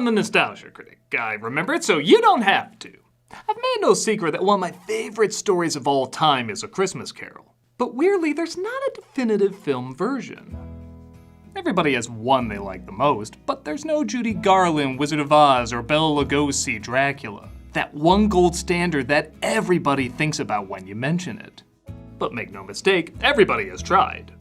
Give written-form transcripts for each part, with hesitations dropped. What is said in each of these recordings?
I'm the nostalgia critic. I remember it so you don't have to. I've made no secret that one of my favorite stories of all time is A Christmas Carol. But weirdly, there's not a definitive film version. Everybody has one they like the most, but there's no Judy Garland, Wizard of Oz, or Bela Lugosi, Dracula. That one gold standard that everybody thinks about when you mention it. But make no mistake, everybody has tried.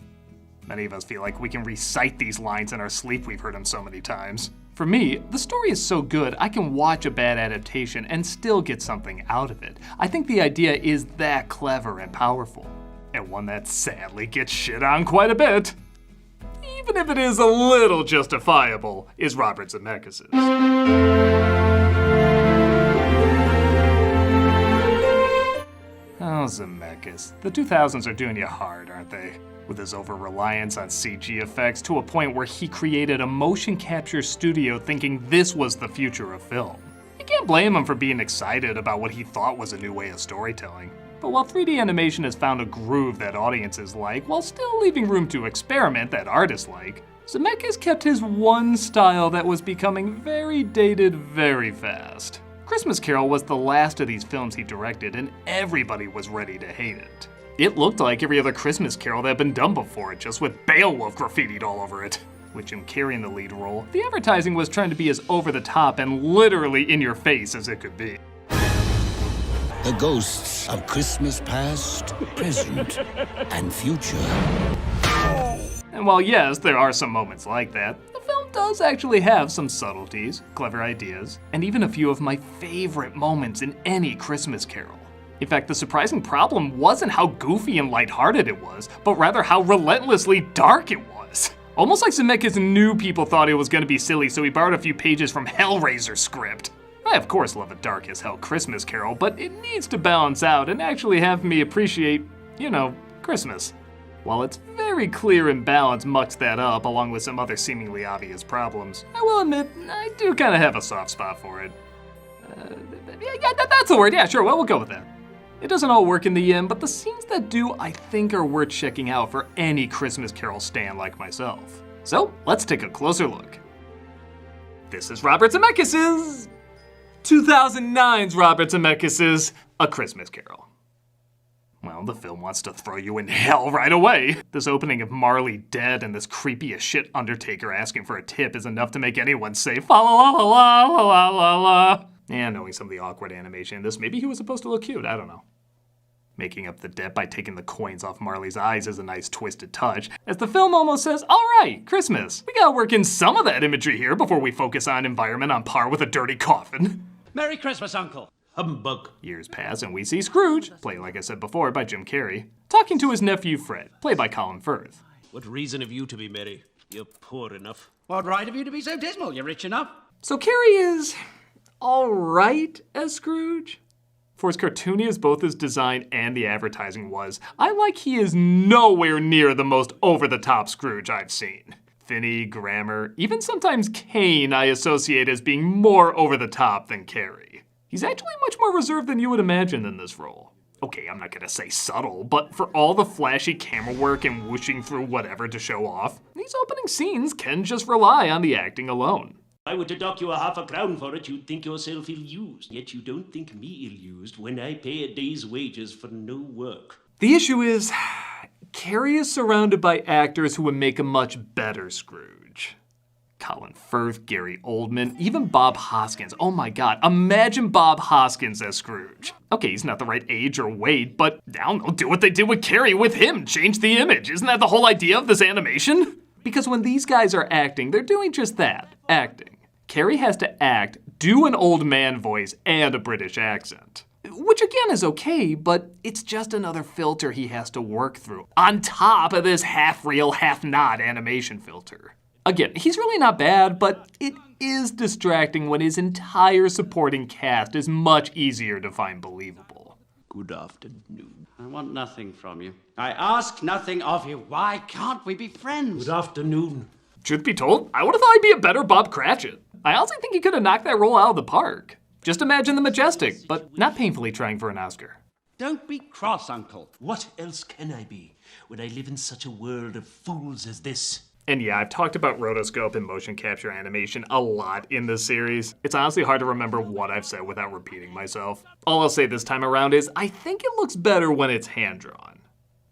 Many of us feel like we can recite these lines in our sleep, we've heard them so many times. For me, the story is so good I can watch a bad adaptation and still get something out of it. I think the idea is that clever and powerful. And one that sadly gets shit on quite a bit, even if it is a little justifiable, is Robert Zemeckis'. Oh, Zemeckis. The 2000s are doing you hard, aren't they? With his over-reliance on CG effects to a point where he created a motion capture studio thinking this was the future of film. You can't blame him for being excited about what he thought was a new way of storytelling. But while 3D animation has found a groove that audiences like, while still leaving room to experiment that artists like, Zemeckis kept his one style that was becoming very dated very fast. Christmas Carol was the last of these films he directed, and everybody was ready to hate it. It looked like every other Christmas Carol that had been done before it, just with Beowulf graffitied all over it. With Jim Carrey in the lead role, the advertising was trying to be as over the top and literally in your face as it could be. The ghosts of Christmas past, present, and future. And while yes, there are some moments like that, the film does actually have some subtleties, clever ideas, and even a few of my favorite moments in any Christmas Carol. In fact, the surprising problem wasn't how goofy and lighthearted it was, but rather how relentlessly dark it was. Almost like Zemeckis knew people thought it was going to be silly, so he borrowed a few pages from Hellraiser's script. I of course love a dark as hell Christmas Carol, but it needs to balance out and actually have me appreciate, Christmas. While it's very clear and balanced mucks that up along with some other seemingly obvious problems, I will admit I do kind of have a soft spot for it. That's the word, yeah, sure, well, we'll go with that. It doesn't all work in the end, but the scenes that do, I think, are worth checking out for any Christmas Carol stan like myself. So, let's take a closer look. This is Robert Zemeckis' 2009's Robert Zemeckis' A Christmas Carol. Well, the film wants to throw you in hell right away. This opening of Marley dead and this creepy as shit Undertaker asking for a tip is enough to make anyone say fa la la la la la la la. And knowing some of the awkward animation in this, maybe he was supposed to look cute, I don't know. Making up the debt by taking the coins off Marley's eyes is a nice twisted touch, as the film almost says, alright, Christmas. We gotta work in some of that imagery here before we focus on environment on par with a dirty coffin. Merry Christmas, Uncle. Humbug. Years pass and we see Scrooge, played like I said before by Jim Carrey, talking to his nephew Fred, played by Colin Firth. What reason have you to be merry? You're poor enough. What right have you to be so dismal? You're rich enough. So Carrey is alright as Scrooge. For as cartoony as both his design and the advertising was, I like he is nowhere near the most over-the-top Scrooge I've seen. Finney, Grammer, even sometimes Kane I associate as being more over-the-top than Carrey. He's actually much more reserved than you would imagine in this role. Okay, I'm not gonna say subtle, but for all the flashy camera work and whooshing through whatever to show off, these opening scenes can just rely on the acting alone. I were to dock you £0.50 for it, you'd think yourself ill-used. Yet you don't think me ill-used when I pay a day's wages for no work. The issue is, Carrey is surrounded by actors who would make a much better Scrooge. Colin Firth, Gary Oldman, even Bob Hoskins. Oh my god, imagine Bob Hoskins as Scrooge. Okay, he's not the right age or weight, but I don't know, do what they did with Carrey with him, change the image. Isn't that the whole idea of this animation? Because when these guys are acting, they're doing just that, acting. Carrey has to act, do an old man voice, and a British accent. Which again is okay, but it's just another filter he has to work through, on top of this half-real, half-not animation filter. Again, he's really not bad, but it is distracting when his entire supporting cast is much easier to find believable. Good afternoon. I want nothing from you. I ask nothing of you. Why can't we be friends? Good afternoon. Truth be told, I would have thought he'd be a better Bob Cratchit. I honestly think he could have knocked that role out of the park. Just imagine the Majestic, but not painfully trying for an Oscar. Don't be cross, Uncle. What else can I be when I live in such a world of fools as this? And yeah, I've talked about rotoscope and motion capture animation a lot in this series. It's honestly hard to remember what I've said without repeating myself. All I'll say this time around is, I think it looks better when it's hand-drawn.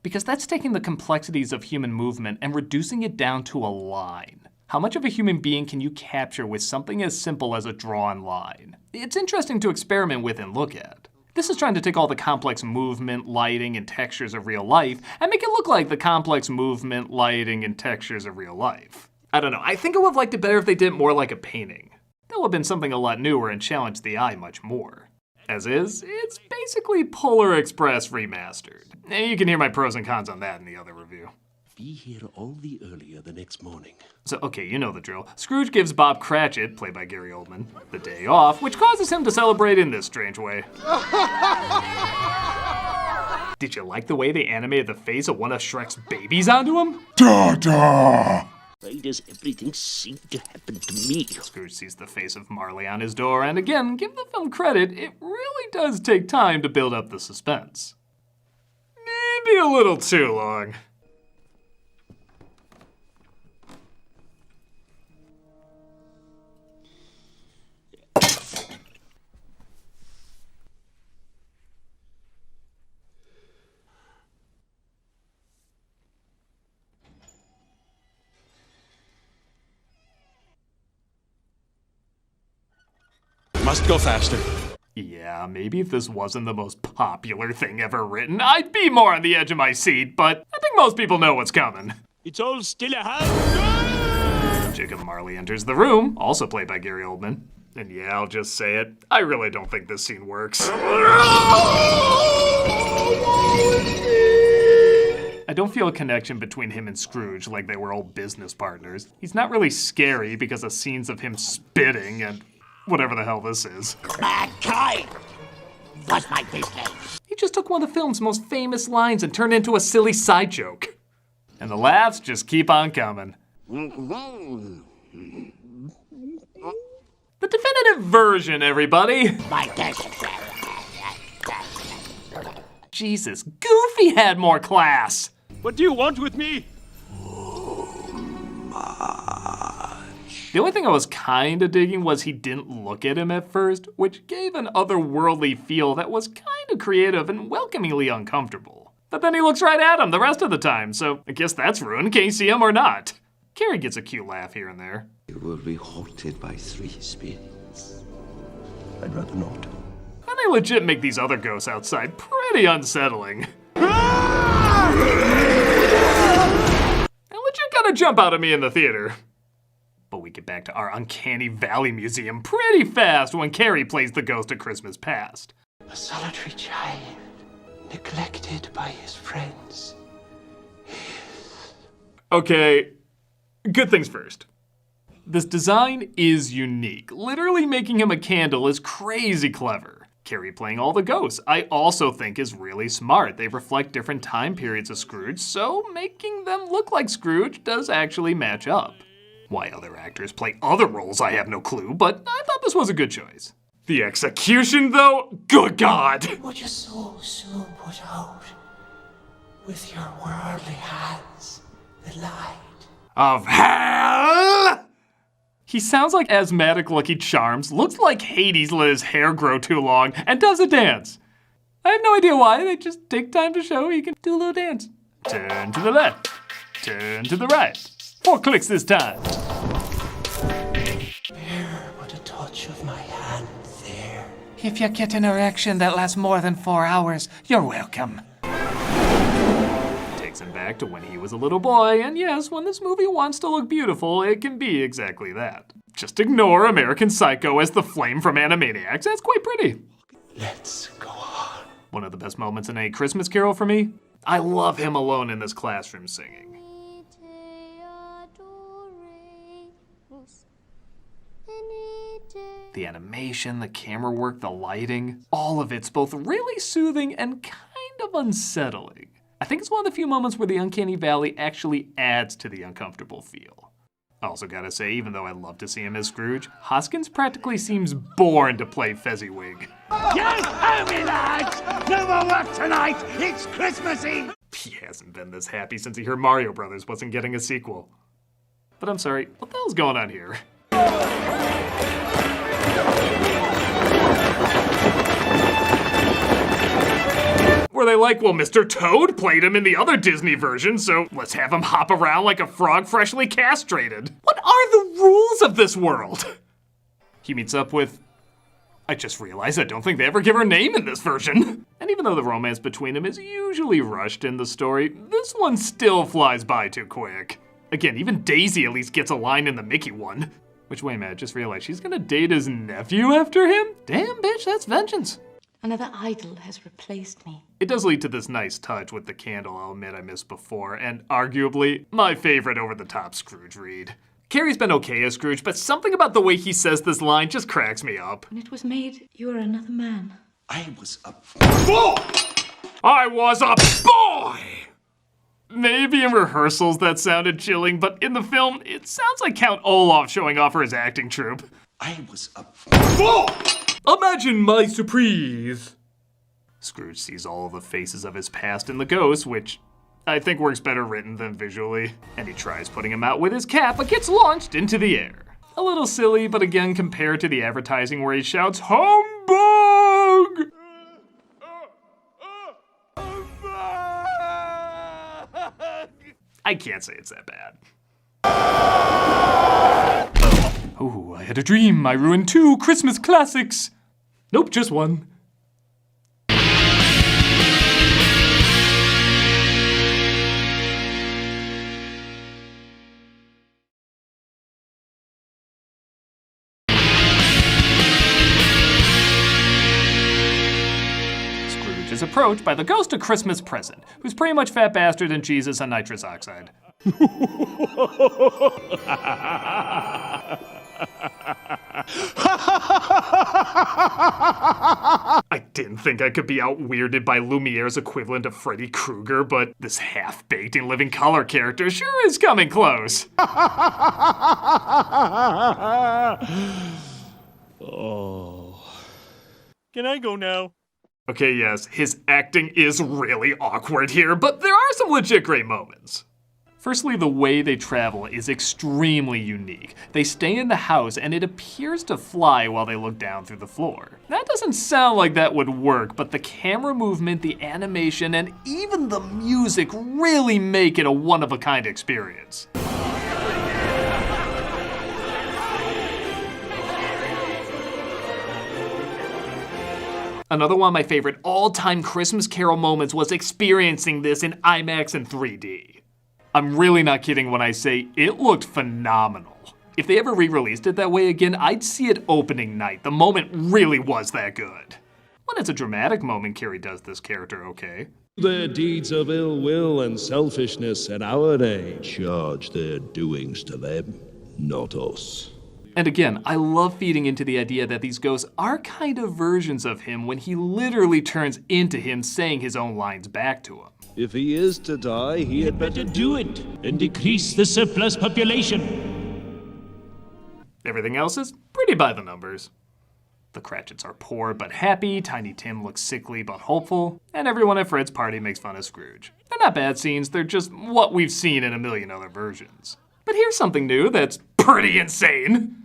Because that's taking the complexities of human movement and reducing it down to a line. How much of a human being can you capture with something as simple as a drawn line? It's interesting to experiment with and look at. This is trying to take all the complex movement, lighting, and textures of real life and make it look like the complex movement, lighting, and textures of real life. I don't know, I think I would have liked it better if they did it more like a painting. That would have been something a lot newer and challenged the eye much more. As is, it's basically Polar Express remastered. And you can hear my pros and cons on that in the other review. Be here all the earlier the next morning. So, okay, you know the drill. Scrooge gives Bob Cratchit, played by Gary Oldman, the day off, which causes him to celebrate in this strange way. Did you like the way they animated the face of one of Shrek's babies onto him? Da-da! Why does everything seem to happen to me? Scrooge sees the face of Marley on his door, and again, give the film credit, it really does take time to build up the suspense. Maybe a little too long. Must go faster. Yeah, maybe if this wasn't the most popular thing ever written, I'd be more on the edge of my seat, but I think most people know what's coming. It's all still a house. Jacob Marley enters the room, also played by Gary Oldman. And yeah, I'll just say it, I really don't think this scene works. I don't feel a connection between him and Scrooge like they were old business partners. He's not really scary because of scenes of him spitting and whatever the hell this is. Mankind was my business. He just took one of the film's most famous lines and turned it into a silly side joke. And the laughs just keep on coming. The definitive version, everybody. My business. Jesus, Goofy had more class. What do you want with me? The only thing I was kinda digging was he didn't look at him at first, which gave an otherworldly feel that was kinda creative and welcomingly uncomfortable. But then he looks right at him the rest of the time, so I guess that's ruined. Can you see him or not? Carrie gets a cute laugh here and there. You will be halted by 3 spins. I'd rather not. And they legit make these other ghosts outside pretty unsettling. They legit gotta jump out at me in the theater. But we get back to our Uncanny Valley Museum pretty fast when Carrie plays the ghost of Christmas Past. A solitary child, neglected by his friends. Okay, good things first. This design is unique. Literally making him a candle is crazy clever. Carrie playing all the ghosts, I also think is really smart. They reflect different time periods of Scrooge, so making them look like Scrooge does actually match up. Why other actors play other roles, I have no clue, but I thought this was a good choice. The execution, though, good God! Would you so soon put out with your worldly hands the light Of hell! He sounds like asthmatic Lucky Charms, looks like Hades let his hair grow too long, and does a dance. I have no idea why, they just take time to show he can do a little dance. Turn to the left, turn to the right. 4 clicks this time. Bear but a touch of my hand there. If you get an erection that lasts more than 4 hours, you're welcome. Takes him back to when he was a little boy, and yes, when this movie wants to look beautiful, it can be exactly that. Just ignore American Psycho as the flame from Animaniacs, that's quite pretty. Let's go on. One of the best moments in A Christmas Carol for me? I love him alone in this classroom singing. The animation, the camera work, the lighting, all of it's both really soothing and kind of unsettling. I think it's one of the few moments where the Uncanny Valley actually adds to the uncomfortable feel. I also gotta say, even though I love to see him as Scrooge, Hoskins practically seems born to play Fezziwig. Yes, home, lads! No more work tonight! It's Christmas Eve! He hasn't been this happy since he heard Mario Brothers wasn't getting a sequel. But I'm sorry, what the hell's going on here? Were they like, well, Mr. Toad played him in the other Disney version, so let's have him hop around like a frog freshly castrated. What are the rules of this world? He meets up with... I just realized I don't think they ever give her name in this version. And even though the romance between them is usually rushed in the story, this one still flies by too quick. Again, even Daisy at least gets a line in the Mickey one. Which, wait a minute, I just realized she's gonna date his nephew after him? Damn, bitch, that's vengeance. Another idol has replaced me. It does lead to this nice touch with the candle I'll admit I missed before, and arguably my favorite over-the-top Scrooge read. Carrey's been okay as Scrooge, but something about the way he says this line just cracks me up. When it was made, you were another man. I was a Boy! I was a boy! Maybe in rehearsals that sounded chilling, but in the film, it sounds like Count Olaf showing off for his acting troupe. I was a Boy! Imagine my surprise! Scrooge sees all of the faces of his past in the ghost, which I think works better written than visually. And he tries putting him out with his cap, but gets launched into the air. A little silly, but again compared to the advertising where he shouts, "Humbug!" I can't say it's that bad. Oh, I had a dream. I ruined 2 Christmas classics. Nope, just one. Scrooge is approached by the ghost of Christmas Present, who's pretty much Fat Bastard and Jesus on nitrous oxide. I didn't think I could be out-weirded by Lumiere's equivalent of Freddy Krueger, but this half-baked and living color character sure is coming close. Oh. Can I go now? Okay, yes, his acting is really awkward here, but there are some legit great moments. Firstly, the way they travel is extremely unique. They stay in the house and it appears to fly while they look down through the floor. That doesn't sound like that would work, but the camera movement, the animation, and even the music really make it a one-of-a-kind experience. Another one of my favorite all-time Christmas Carol moments was experiencing this in IMAX and 3D. I'm really not kidding when I say it looked phenomenal. If they ever re-released it that way again, I'd see it opening night. The moment really was that good. When it's a dramatic moment, Carrey does this character okay. Their deeds of ill will and selfishness at our day charge their doings to them, not us. And again, I love feeding into the idea that these ghosts are kind of versions of him when he literally turns into him saying his own lines back to him. If he is to die, he had Better do it and decrease the surplus population. Everything else is pretty by the numbers. The Cratchits are poor but happy, Tiny Tim looks sickly but hopeful, and everyone at Fred's party makes fun of Scrooge. They're not bad scenes, they're just what we've seen in a million other versions. But here's something new that's pretty insane.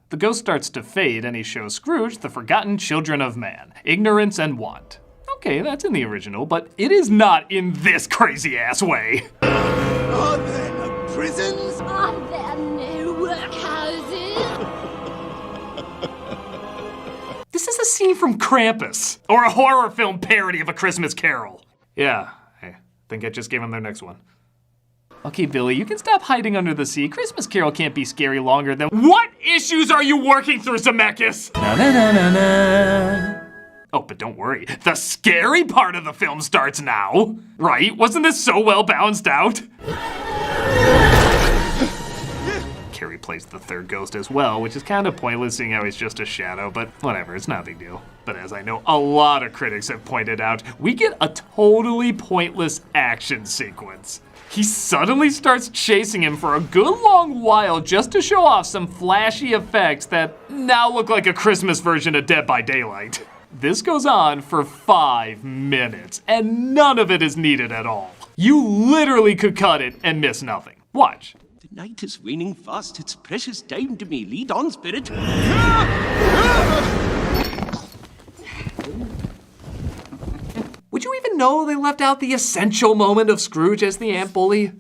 The ghost starts to fade and he shows Scrooge the forgotten children of man, ignorance and want. Okay, that's in the original, but it is not in this crazy-ass way. Are there no prisons? Are there no workhouses? This is a scene from Krampus, or a horror film parody of A Christmas Carol. Yeah, I think I just gave them their next one. Okay, Billy, you can stop hiding under the sea. Christmas Carol can't be scary longer than— What issues are you working through, Zemeckis? Na-na-na-na-na. Oh, but don't worry, the scary part of the film starts now, right? Wasn't this so well balanced out? Carrey plays the third ghost as well, which is kind of pointless seeing how he's just a shadow, but whatever, it's not a big deal. But as I know a lot of critics have pointed out, we get a totally pointless action sequence. He suddenly starts chasing him for a good long while just to show off some flashy effects that now look like a Christmas version of Dead by Daylight. This goes on for 5 minutes, and none of it is needed at all. You literally could cut it and miss nothing. Watch. The night is waning fast. It's precious time to me. Lead on, spirit. Would you even know they left out the essential moment of Scrooge as the ant bully?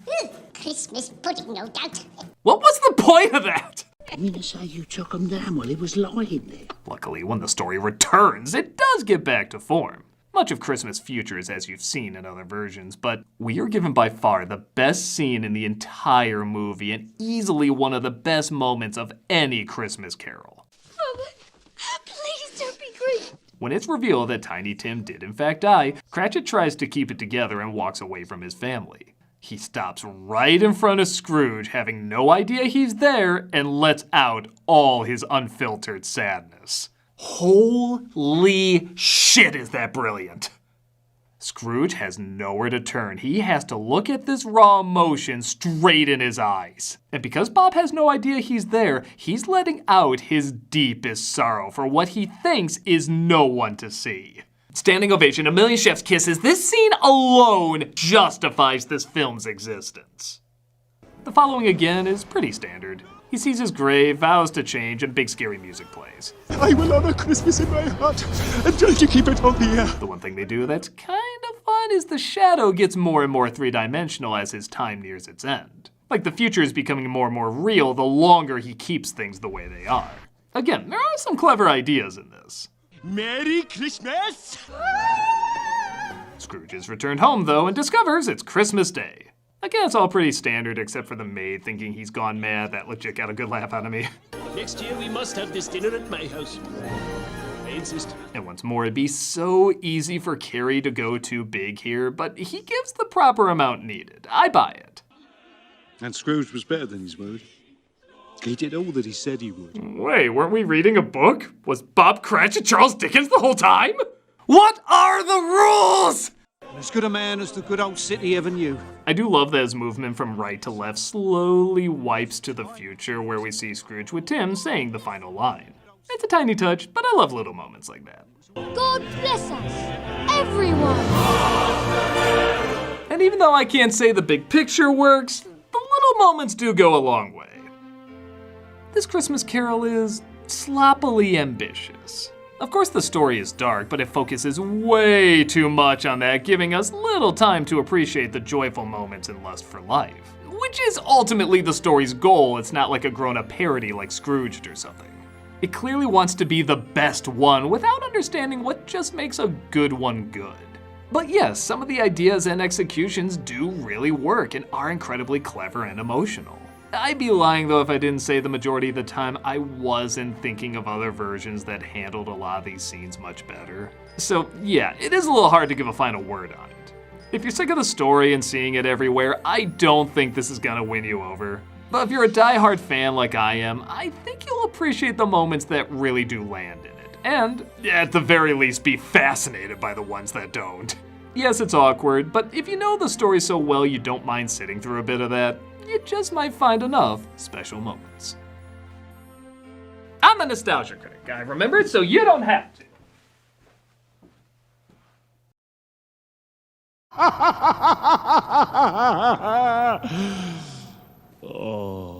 Christmas pudding, no doubt. What was the point of that? I'm gonna say you took him down while he was lying there. Luckily, when the story returns, it does get back to form. Much of Christmas futures as you've seen in other versions, but we are given by far the best scene in the entire movie and easily one of the best moments of any Christmas Carol. Please don't be great. When it's revealed that Tiny Tim did in fact die, Cratchit tries to keep it together and walks away from his family. He stops right in front of Scrooge, having no idea he's there, and lets out all his unfiltered sadness. Holy shit, is that brilliant! Scrooge has nowhere to turn. He has to look at this raw emotion straight in his eyes. And because Bob has no idea he's there, he's letting out his deepest sorrow for what he thinks is no one to see. Standing ovation, a million chef's kisses, this scene alone justifies this film's existence. The following again is pretty standard. He sees his grave, vows to change, and big scary music plays. I will honor Christmas in my heart and try to keep it on the air. The one thing they do that's kind of fun is the shadow gets more and more three-dimensional as his time nears its end. Like the future is becoming more and more real the longer he keeps things the way they are. Again, there are some clever ideas in this. Merry Christmas! Scrooge is returned home, though, and discovers it's Christmas Day. Again, it's all pretty standard, except for the maid thinking he's gone mad. That legit got a good laugh out of me. Next year we must have this dinner at my house. I insist. And once more, it'd be so easy for Carrie to go too big here, but he gives the proper amount needed. I buy it. And Scrooge was better than his word. He did all that he said he would. Wait, weren't we reading a book? Was Bob Cratchit Charles Dickens the whole time? What are the rules? As good a man as the good old city ever knew. I do love that his movement from right to left slowly wipes to the future, where we see Scrooge with Tim saying the final line. It's a tiny touch, but I love little moments like that. God bless us, everyone. And even though I can't say the big picture works, the little moments do go a long way. This Christmas Carol is sloppily ambitious. Of course the story is dark, but it focuses way too much on that, giving us little time to appreciate the joyful moments in Lust for Life. Which is ultimately the story's goal. It's not like a grown-up parody like Scrooged or something. It clearly wants to be the best one without understanding what just makes a good one good. But yes, some of the ideas and executions do really work and are incredibly clever and emotional. I'd be lying though if I didn't say the majority of the time I wasn't thinking of other versions that handled a lot of these scenes much better. So yeah, it is a little hard to give a final word on it. If you're sick of the story and seeing it everywhere, I don't think this is gonna win you over. But if you're a diehard fan like I am, I think you'll appreciate the moments that really do land in it. And, at the very least, be fascinated by the ones that don't. Yes, it's awkward, but if you know the story so well you don't mind sitting through a bit of that, you just might find enough special moments. I'm a nostalgia critic, I remembered, so you don't have to. Oh.